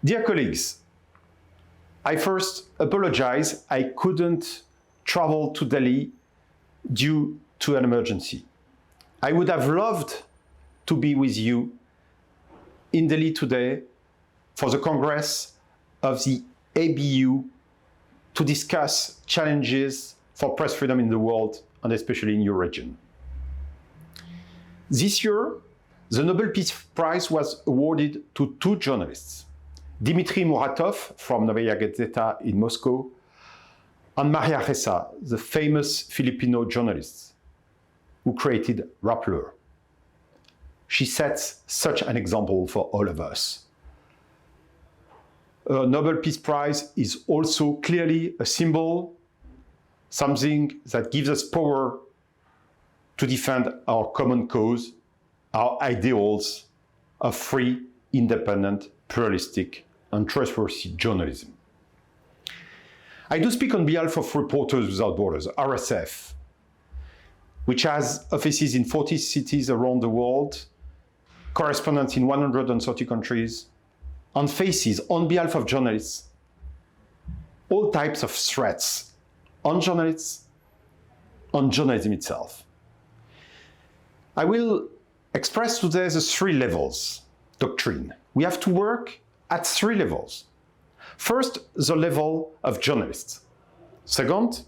Dear colleagues, I first apologize I couldn't travel to Delhi due to an emergency. I would have loved to be with you in Delhi today for the Congress of the ABU to discuss challenges for press freedom in the world and especially in your region. This year, the Nobel Peace Prize was awarded to two journalists, Dmitry Muratov from Novaya Gazeta in Moscow, and Maria Ressa, the famous Filipino journalist who created Rappler. She sets such an example for all of us. A Nobel Peace Prize is also clearly a symbol, something that gives us power to defend our common cause, our ideals of free, independent, pluralistic, and trustworthy journalism. I do speak on behalf of Reporters Without Borders, RSF, which has offices in 40 cities around the world, correspondents in 130 countries, and faces, on behalf of journalists, all types of threats on journalists, on journalism itself. I will express today the three levels doctrine. We have to work at three levels. First, the level of journalists. Second,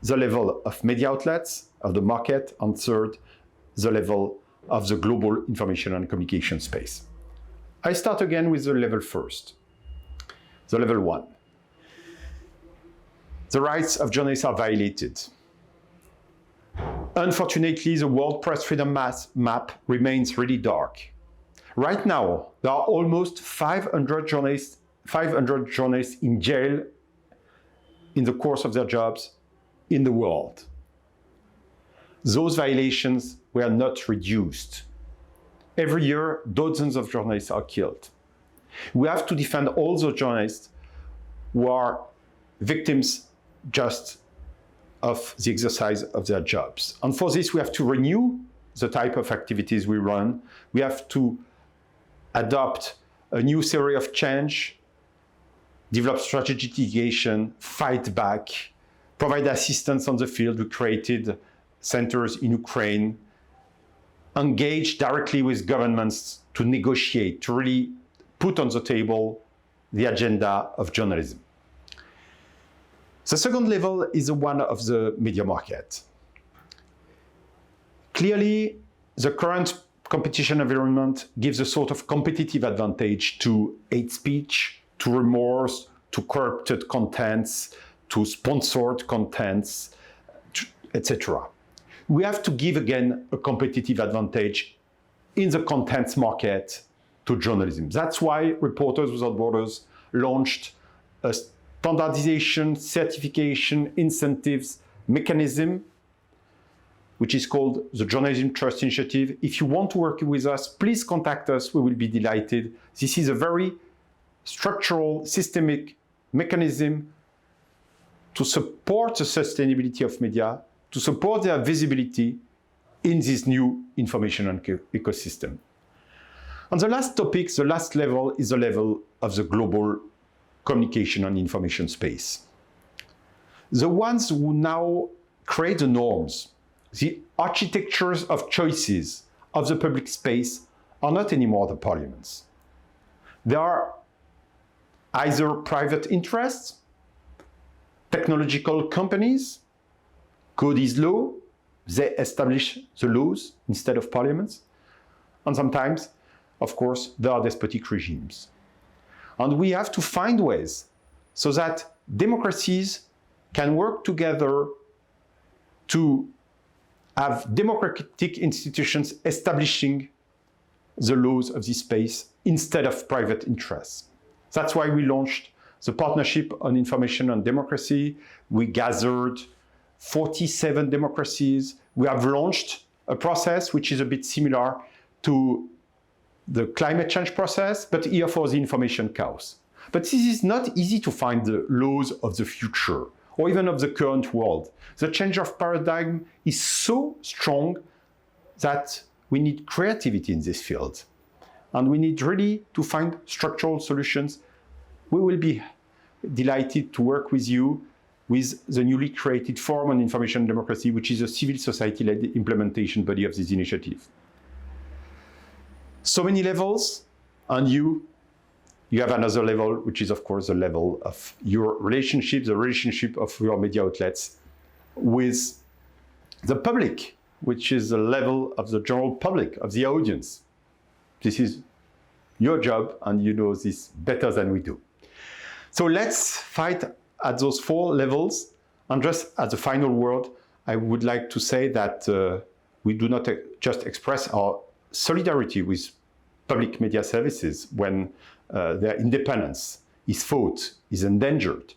the level of media outlets, of the market. And third, the level of the global information and communication space. I start again with the level first, the level one. The rights of journalists are violated. Unfortunately, the World Press Freedom map remains really dark. Right now, there are almost 500 journalists in jail in the course of their jobs in the world. Those violations were not reduced. Every year, dozens of journalists are killed. We have to defend all those journalists who are victims just of the exercise of their jobs. And for this, we have to renew the type of activities we run. We have to adopt a new theory of change, develop strategic litigation, fight back, provide assistance on the field. We created centers in Ukraine, engage directly with governments to negotiate, to really put on the table the agenda of journalism. The second level is the one of the media market. Clearly, the current competition environment gives a sort of competitive advantage to hate speech, to remorse, to corrupted contents, to sponsored contents, etc. We have to give again a competitive advantage in the contents market to journalism. That's why Reporters Without Borders launched a standardization, certification, incentives mechanism, which is called the Journalism Trust Initiative. If you want to work with us, please contact us. We will be delighted. This is a very structural, systemic mechanism to support the sustainability of media, to support their visibility in this new information and ecosystem. And the last topic, the last level, is the level of the global communication and information space. The ones who now create the norms, the architectures of choices of the public space are not anymore the parliaments. They are either private interests, technological companies, code is law, they establish the laws instead of parliaments, and sometimes, of course, there are despotic regimes. And we have to find ways so that democracies can work together to have democratic institutions establishing the laws of this space instead of private interests. That's why we launched the Partnership on Information and Democracy. We gathered 47 democracies. We have launched a process which is a bit similar to the climate change process, but here for the information chaos. But this is not easy to find the laws of the future or even of the current world. The change of paradigm is so strong that we need creativity in this field. and we need really to find structural solutions. We will be delighted to work with you with the newly created Forum on Information Democracy, which is a civil society-led implementation body of this initiative. So many levels, and you have another level, which is of course the level of your relationship, the relationship of your media outlets with the public, which is the level of the general public, of the audience. This is your job, and you know this better than we do. So let's fight at those 4 levels. And just as a final word, I would like to say that we do not just express our solidarity with public media services when their independence is fought, is endangered.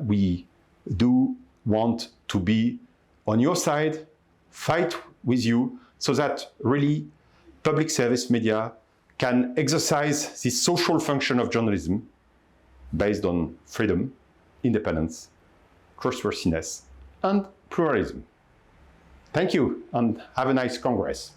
We do want to be on your side, fight with you, so that really public service media can exercise this social function of journalism based on freedom, independence, trustworthiness, and pluralism. Thank you, and have a nice Congress.